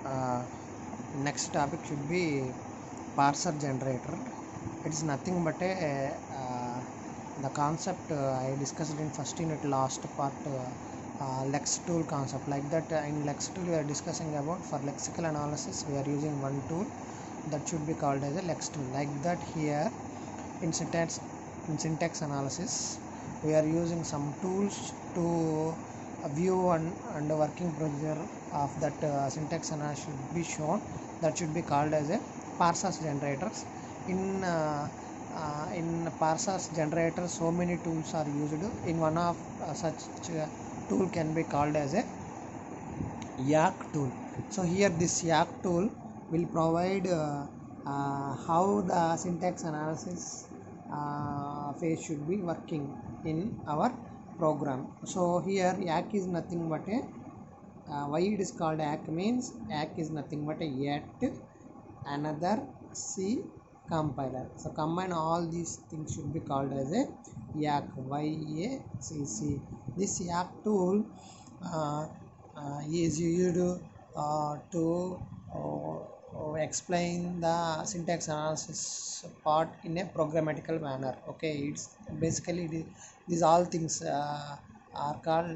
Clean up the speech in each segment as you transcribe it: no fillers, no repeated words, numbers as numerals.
uh, next topic should be parser generator. It is nothing but the concept I discussed in first unit last part, lex tool concept. Like that, in lex tool we are discussing about for lexical analysis we are using one tool that should be called as a lex tool. Like that, here in syntax analysis we are using some tools to view and the working procedure of that syntax analysis should be shown. That should be called as a parsers generators. In parsers generators, so many tools are used. In one of such tool can be called as a yak tool. So here this yak tool will provide how the syntax analysis phase should be working in our program. So here yak is nothing but a why it is called yak means yak is nothing but a yet another C compiler. So combine all these things should be called as a yak, YACC. This yak tool is used to explain the syntax analysis part in a programmatical manner. Okay, it's basically these all things are called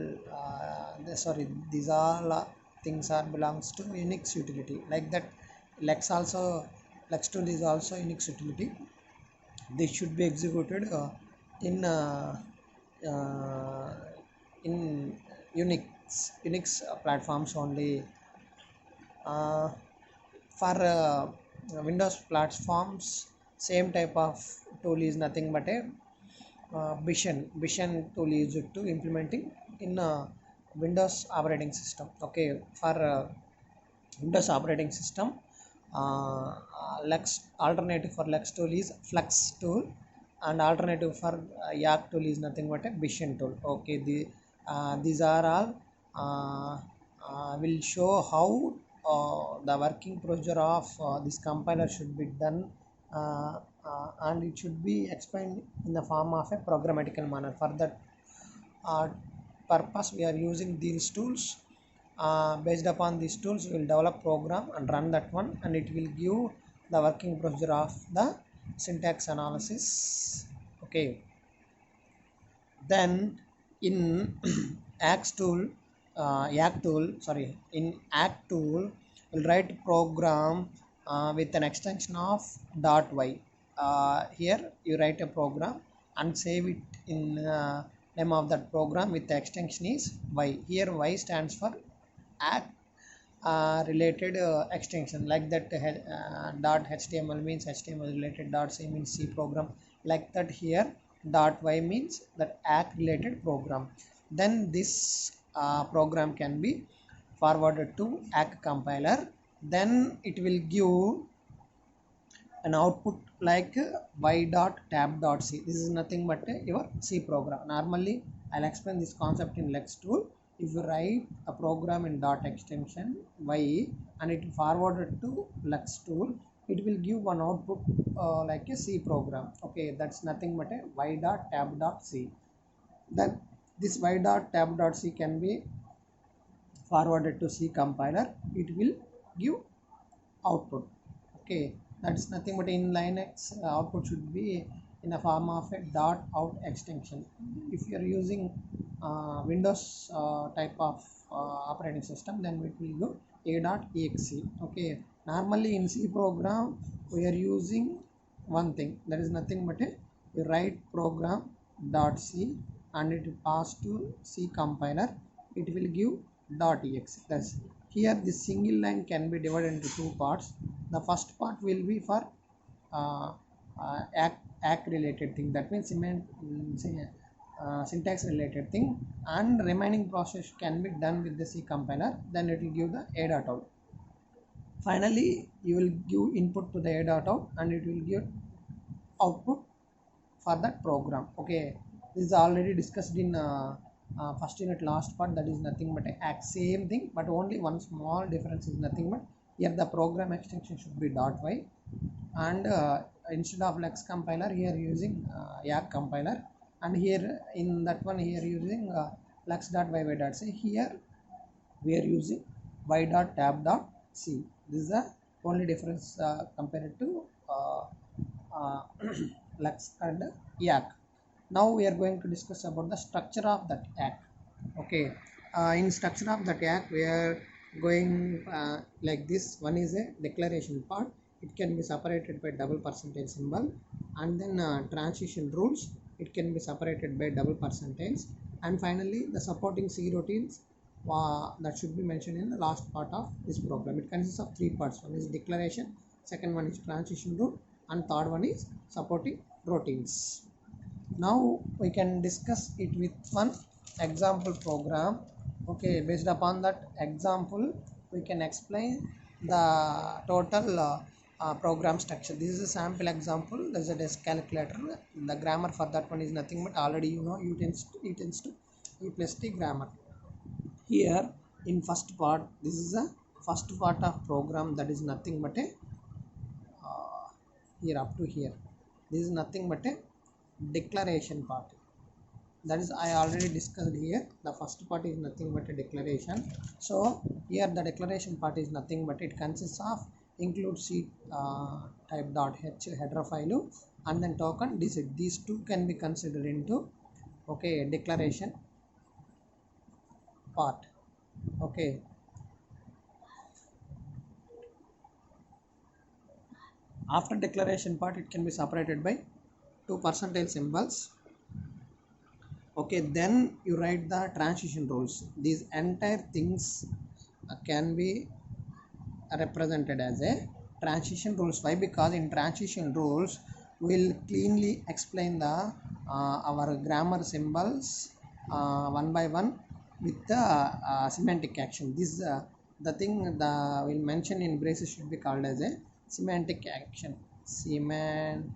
these all things are belongs to Unix utility. Like that, lex tool is also Unix utility. This should be executed in uh, uh, in Unix platforms only. uh, for Windows platforms, same type of tool is nothing but a Bishan tool is used to implementing in Windows operating system. Okay, for Windows operating system, Lex alternative for Lex tool is Flux tool, and alternative for Yak tool is nothing but a Bishan tool. Okay, these are all will show how the working procedure of this compiler should be done, and it should be explained in the form of a programmatical manner. For that purpose we are using these tools. Based upon these tools we will develop program and run that one, and it will give the working procedure of the syntax analysis. Okay, then in ax tool yak tool sorry in act tool we'll write program with an extension of .y. Here you write a program and save it in name of that program with the extension is y. Here y stands for act related extension. Like that, dot html means html related, dot c means c program. Like that, here dot y means that act related program. Then this program can be forwarded to act compiler. Then it will give an output like y.tab.c. This is nothing but your C program. Normally I'll explain this concept in lex tool. If you write a program in dot extension y and it forwarded to lex tool, it will give one output like a C program. Okay, that's nothing but a y.tab.c. Then this y.tab.c can be forwarded to C compiler. It will give output. Okay, that's nothing but in Linux output should be in the form of a dot out extension. If you are using Windows type of operating system, then it will go a.exe. Okay, normally in C program we are using one thing, that is nothing but a you write program dot c and it pass to C compiler, it will give .exe. That's here this single line can be divided into two parts. The first part will be for act related thing, that means syntax related thing, and remaining process can be done with the C compiler. Then it will give the a.out. Finally you will give input to the a.out and it will give output for that program. Okay, this is already discussed in first unit last part, that is nothing but a same thing, but only one small difference is nothing but here the program extension should be .y, and instead of lex compiler here using yak compiler, and here in that one here using lex.yy.c. Here we are using y.tab.c. C. This is the only difference compared to uh, Lux and Yak. Now we are going to discuss about the structure of that Yak. Okay, in structure of that Yak we are going like this. One is a declaration part. It can be separated by double percentage symbol, and then transition rules. It can be separated by double percentage, and finally the supporting C routines that should be mentioned in the last part of this program. It consists of three parts. One is declaration, second one is transition rule, and third one is supporting routines. Now we can discuss it with one example program. Okay, based upon that example we can explain the total program structure. This is a sample example. There is a desk calculator. The grammar for that one is nothing but already you know u tends to e plus t grammar. Here in first part, this is a first part of program, that is nothing but a here up to here, this is nothing but a declaration part. That is I already discussed here. The first part is nothing but a declaration. So here the declaration part is nothing but it consists of include C type dot h header file and then token digit. These two can be considered into okay declaration part. Okay, after declaration part it can be separated by two percentage symbols. Okay, then you write the transition rules. These entire things can be represented as a transition rules. Why? Because in transition rules we'll cleanly explain the our grammar symbols one by one with the semantic action. This the thing the will mention in braces should be called as a semantic action. Semantic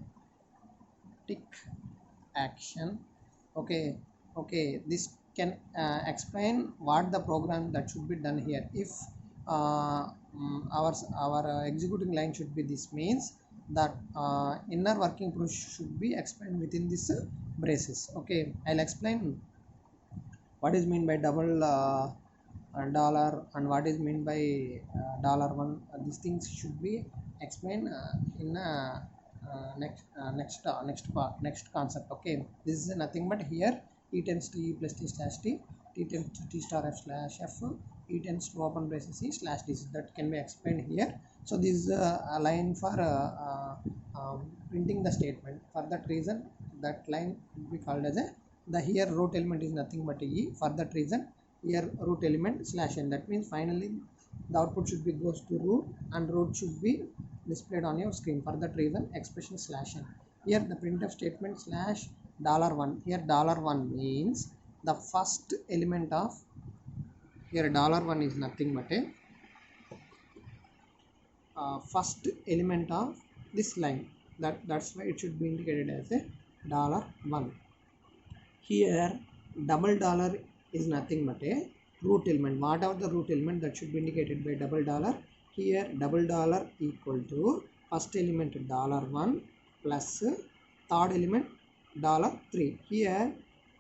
action. Okay, okay, this can explain what the program that should be done here. If our executing line should be this, means that inner working process should be explained within this braces. Okay, I'll explain what is mean by double dollar and what is mean by dollar one. These things should be explained in next concept. Okay, this is nothing but here e tends to e plus t slash t tends to t star f slash f, e tends to open braces e slash d. That can be explained here. So this is a line for printing the statement. For that reason that line will be called as a the here root element is nothing but e. For that reason here root element slash n. That means finally the output should be goes to root and root should be displayed on your screen. For that reason expression slash n. Here the printf statement slash $1. Here $1 means the first element of here $1 is nothing but a first element of this line. That's why it should be indicated as a $1. Here double dollar is nothing but a root element. Whatever the root element that should be indicated by double dollar. Here double dollar equal to first element $1 plus third element $3. Here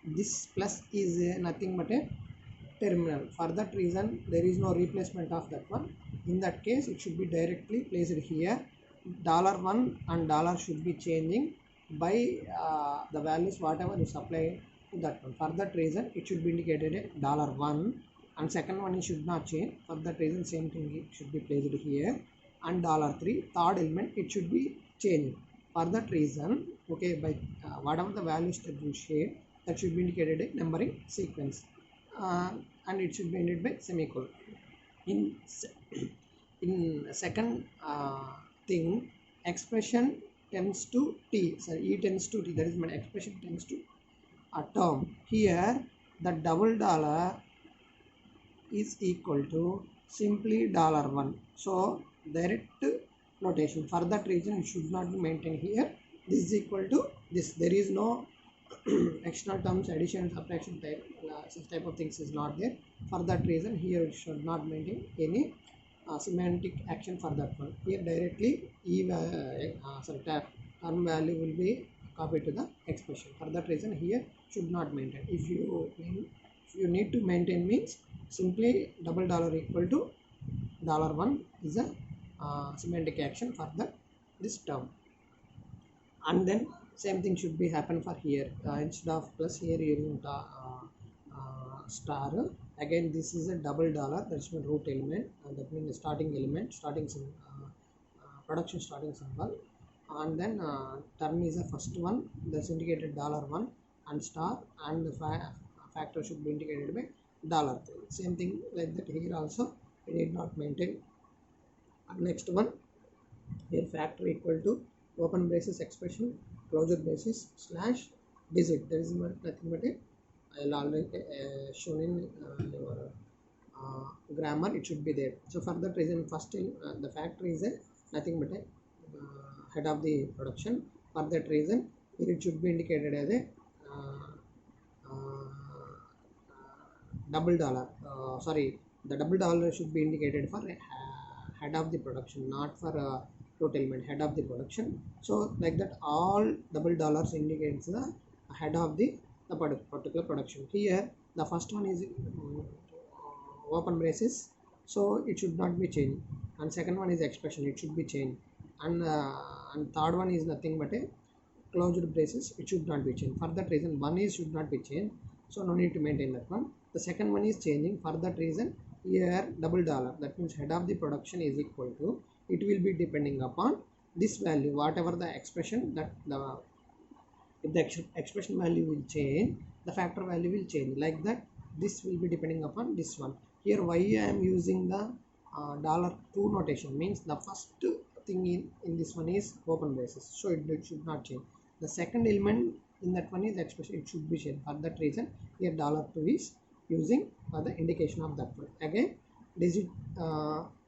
this plus is nothing but a terminal. For that reason there is no replacement of that one. In that case it should be directly placed here. $1 and dollar should be changing by the values whatever you supply to that one. For that reason it should be indicated a $1 and second one it should not change. For that reason same thing it should be placed here and $3. Third element it should be changing. For that reason okay by whatever the values that you share that should be indicated a numbering sequence and it should be ended by semicolon. In second thing expression tends to t, sorry e tends to t, that is my expression tends to a term. Here the double dollar is equal to simply $1. So direct notation. For that reason it should not be maintained here. This is equal to this. There is no external terms, addition, subtraction type, such type of things is not there. For that reason here it should not maintain any semantic action for that one. Here directly term value will be copied to the expression. For that reason here should not maintain. If you need to maintain means simply double dollar equal to $1 is a semantic action for this term. And then same thing should be happen for here. Instead of plus, here using star. Again this is a $, that's my root element, that means the starting element, production starting symbol. And then term is the first one, that's indicated $1 and star, and the factor should be indicated by $3. Same thing like that here also, we need not maintain. And next one, here factor equal to open braces expression, closure braces slash digit. That is nothing but a, I'll already shown in your grammar, it should be there. So for that reason, first the factor is a nothing but a head of the production. For that reason, here it should be indicated as a $. Sorry, the $, should be indicated for head of the production, not for root element, head of the production. So like that, all $$ indicates the head of the particular production. Here the first one is open braces, so it should not be changed, and second one is expression, it should be changed, and third one is nothing but a closed braces, it should not be changed. For that reason, one is should not be changed, so no need to maintain that one. The second one is changing, for that reason here $, that means head of the production is equal to, it will be depending upon this value, whatever the expression, that if the expression value will change, the factor value will change. Like that, this will be depending upon this one. Here why I am using the $2 notation means the first thing in this one is open braces, so it should not change. The second element in that one is expression, it should be changed. For that reason, here $2 is using for the indication of that one. Again, digit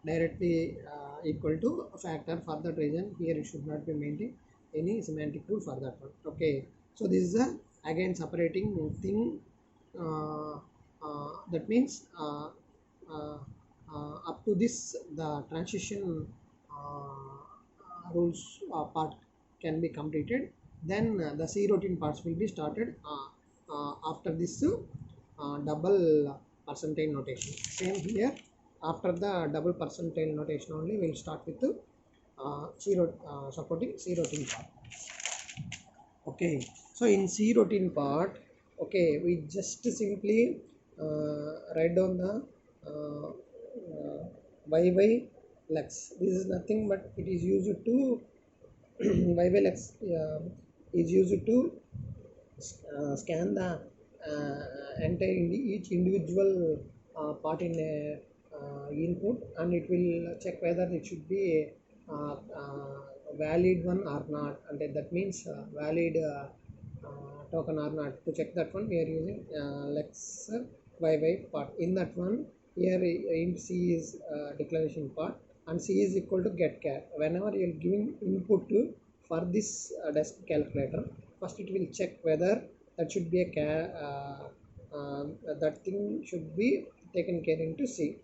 directly equal to factor. For that reason, here it should not be maintained any semantic rule for that one. Okay, so this is a again separating thing. That means up to this, the transition rules part can be completed. Then the C routine parts will be started after this double percentile notation. Same here, after the double percentile notation only we'll start with the supporting C routine part. Okay, so in C routine part, okay, we just simply write down the YYLEX. This is nothing but it is used to YYLEX is used to scan the entire each individual part in a input, and it will check whether it should be a valid one or not, and that means valid token or not. To check that one, we are using lex YY part. In that one, here int C is declaration part, and C is equal to getChar. Whenever you are giving input to for this desk calculator, first it will check whether that should be a that thing should be taken care into C.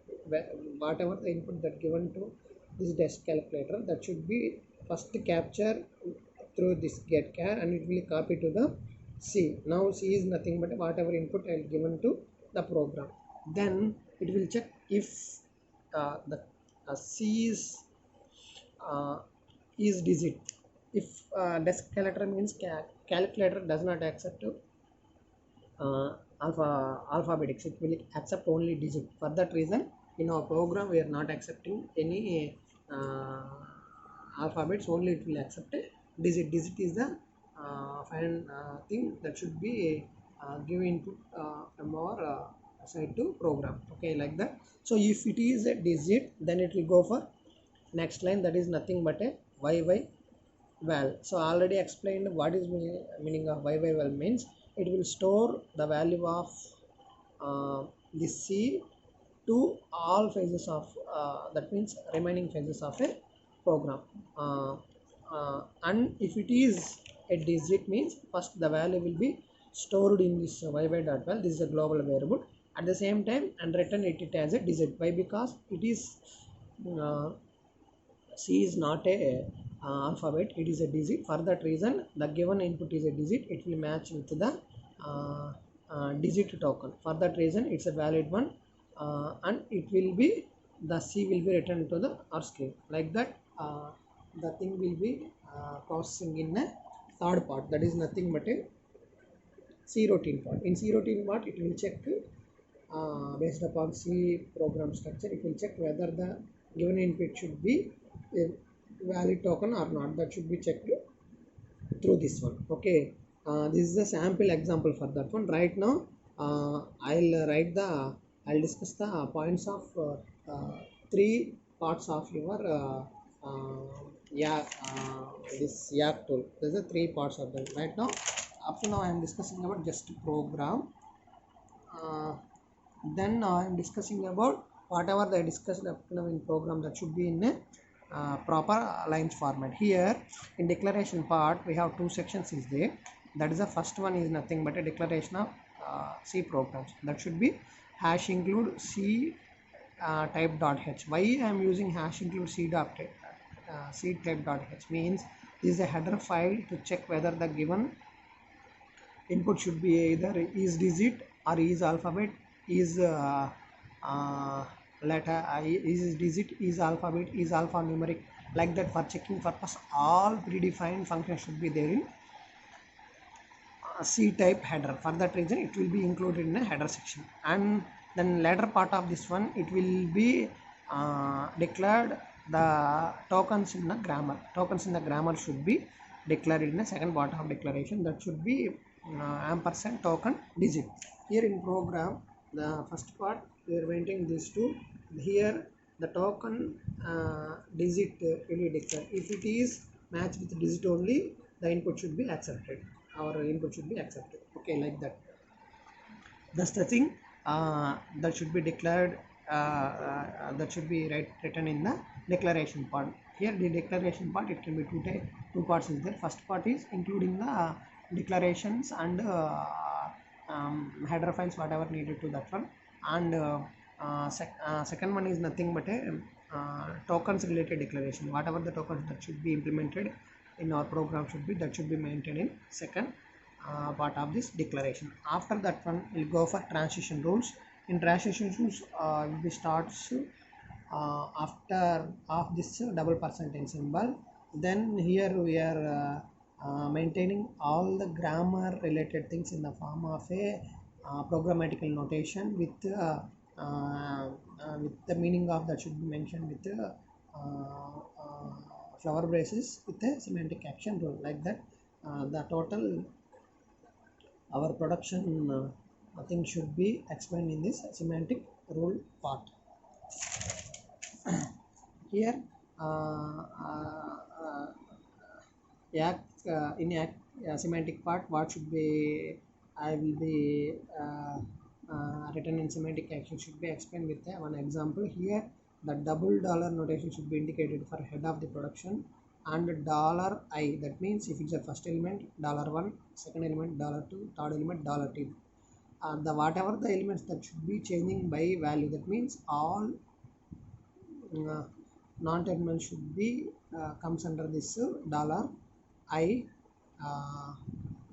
Whatever the input that given to this desk calculator, that should be first capture through this getChar, and it will copy to the C. Now C is nothing but whatever input I have given to the program. Then it will check if the C is digit. If desk calculator means calculator does not accept alphabetics, it will accept only digit. For that reason, in our program we are not accepting any alphabets, only it will accept a digit. Digit is the final thing that should be give input from our side to program. Okay, like that. So if it is a digit, then it will go for next line, that is nothing but a YY val. So already explained what is meaning of YY val means it will store the value of this C to all phases of that means remaining phases of a program, and if it is a digit means first the value will be stored in this YY.val. This is a global variable. At the same time, and return it as a digit. Why? Because it is C is not a alphabet, it is a digit. For that reason, the given input is a digit, it will match with the digit token. For that reason, it's a valid one, and it will be the C will be returned to the R scale. Like that, the thing will be processing in a third part, that is nothing but a C routine part. In C routine part, it will check based upon C program structure, it will check whether the given input should be a valid token or not. That should be checked through this one. Okay, this is a sample example for that one. Right now, I'll discuss the points of three parts of your yeah this Yak tool. There's a three parts of them. Right now, up to now, I am discussing about just program. Uh, then I am discussing about whatever I discussed up to now in program, that should be in a proper lines format. Here in declaration part, we have two sections is there. That is the first one is nothing but a declaration of C programs. That should be hash include C type dot h. Why I am using hash include C type dot h means this is a header file to check whether the given input should be either is digit or is alphabet, is letter, is digit, is alphabet, is alphanumeric. Like that, for checking purpose, all predefined functions should be there in C type header. For that reason, it will be included in a header section. And then later part of this one, it will be declared the tokens in the grammar. Tokens in the grammar should be declared in the second part of declaration. That should be ampersand token digit. Here in program, the first part we are maintaining these two. Here the token digit will be declared. If it is matched with digit only, the input should be accepted. Our input should be accepted. Okay, like that. That's the thing that should be declared. That should be written in the declaration part. Here the declaration part, it can be two parts is there. First part is including the declarations and header files whatever needed to that one, and second one is nothing but a tokens related declaration. Whatever the tokens that should be implemented in our program should be maintained in second part of this declaration. After that one, we'll go for transition rules. In transition rules, we starts after of this double percentage symbol. Then here we are maintaining all the grammar related things in the form of a programmatical notation with the meaning of that should be mentioned with flower braces with a semantic action rule. Like that, the total our production thing should be explained in this semantic rule part. Here semantic part, what should be I will be written in semantic action should be explained with one example. Here the double dollar notation should be indicated for head of the production, and dollar I, that means if it's the first element $1, second element $2, third element $2. The whatever the elements that should be changing by value, that means all non-terminal should be comes under this dollar I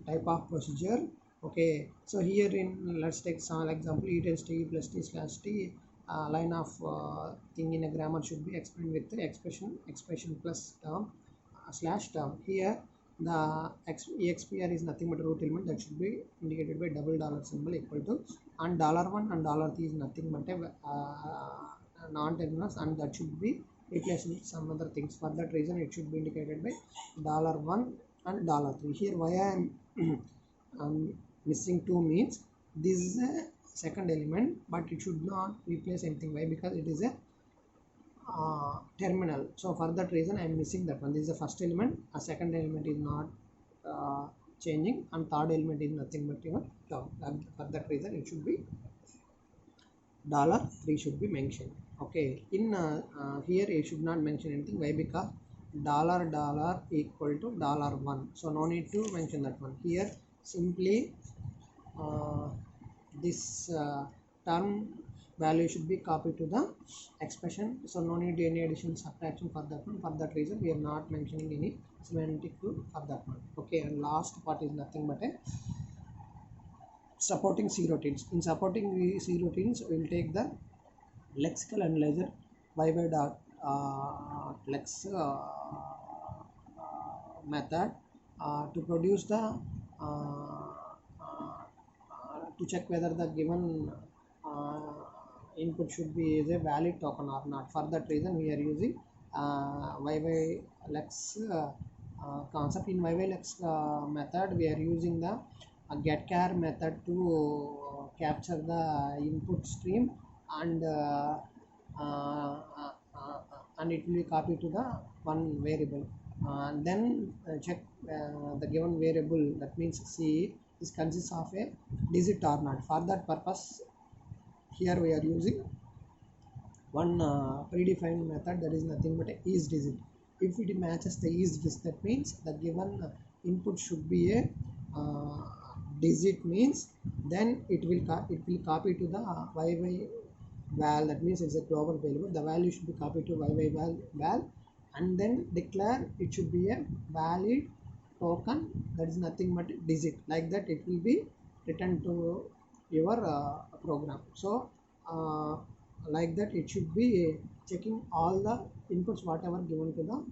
type of procedure. Okay, so here in let's take some example, e tends to e plus t slash t line of thing in a grammar should be explained with the expression plus term slash term. Here the expr is nothing but a root element that should be indicated by double dollar symbol equal to, and $1 and $3 is nothing but a non-terminals, and that should be replaced with some other things. For that reason, it should be indicated by $1 and $3. Here why I am missing 2 means this is a second element, but it should not replace anything. Why? Because it is a terminal. So for that reason, I am missing that one. This is the first element. A second element is not changing, and third element is nothing but your term. And for that reason, it should be $3 should be mentioned. Okay, in here it should not mention anything. Why? Because $$ equal to $1, so no need to mention that one. Here simply this term value should be copied to the expression, so no need any addition subtraction for that one. For that reason, we are not mentioning any semantic rule for that one. Okay, and last part is nothing but a supporting C routines. In supporting C routines, we will take the lexical analyzer yy.lex method to produce the to check whether the given input should be is a valid token or not. For that reason we are using yylex concept. In yylex method we are using the getchar method to capture the input stream, and and it will be copied to the one variable. Then check the given variable, that means C is consists of a digit or not. For that purpose here we are using one predefined method, that is nothing but a is digit. If it matches the is digit, that means the given input should be a digit, means then it will copy to the yy val, that means it's a global variable. The value should be copied to yy val, and then declare it should be a valid token, that is nothing but digit. Like that it will be returned to your program. So like that it should be checking all the inputs whatever given to the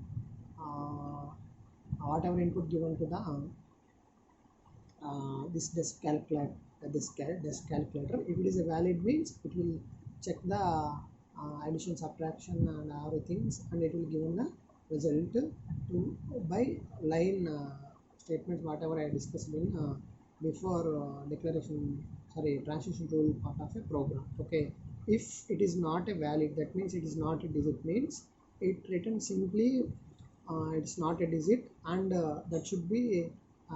whatever input given to the this desk calculator. Desk calculator, if it is a valid, means it will check the addition, subtraction and everything, and it will given the result to by line statements whatever I discussed in before transition rule part of a program. Okay, if it is not a valid, that means it is not a digit, means it returns simply it's not a digit, and that should be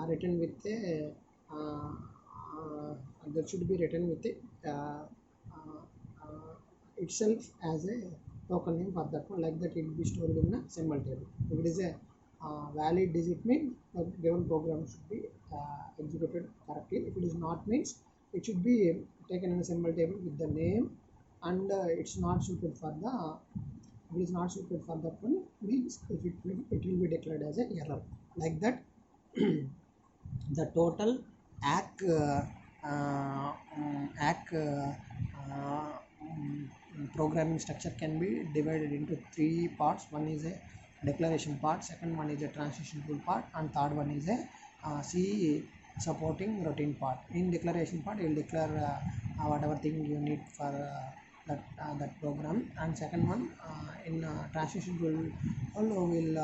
written with a that should be written with a itself as a token name for that one. Like that it will be stored in a symbol table. If it is a valid digit, means the given program should be executed correctly. If it is not, means it should be taken in a symbol table with the name, and it's not suited for the if it is not suited for that one, means if it will be declared as an error. Like that the total ACK programming structure can be divided into three parts. One is a declaration part, second one is a transition rule part, and third one is a C supporting routine part. In declaration part you will declare whatever thing you need for that program, and second one in transition rule will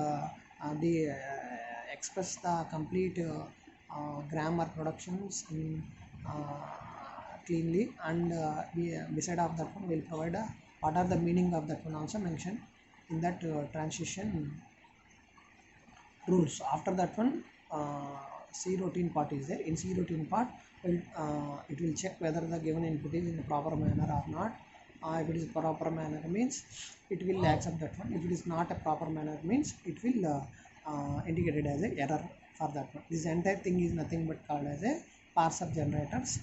express the complete grammar productions in cleanly, and beside of that one will provide what are the meaning of that one also mentioned in that transition rules. After that one C routine part is there. In C routine part it will check whether the given input is in the proper manner or not. If it is proper manner, means it will accept that one. If it is not a proper manner, means it will indicate it as a error for that one. This entire thing is nothing but called as a parser generators.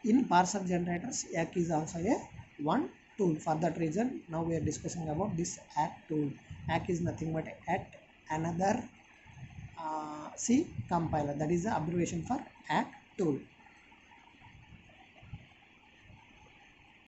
In parser generators, ACK is also a one tool. For that reason now we are discussing about this ACK tool. ACK is nothing but at another C compiler, that is the abbreviation for ACK tool.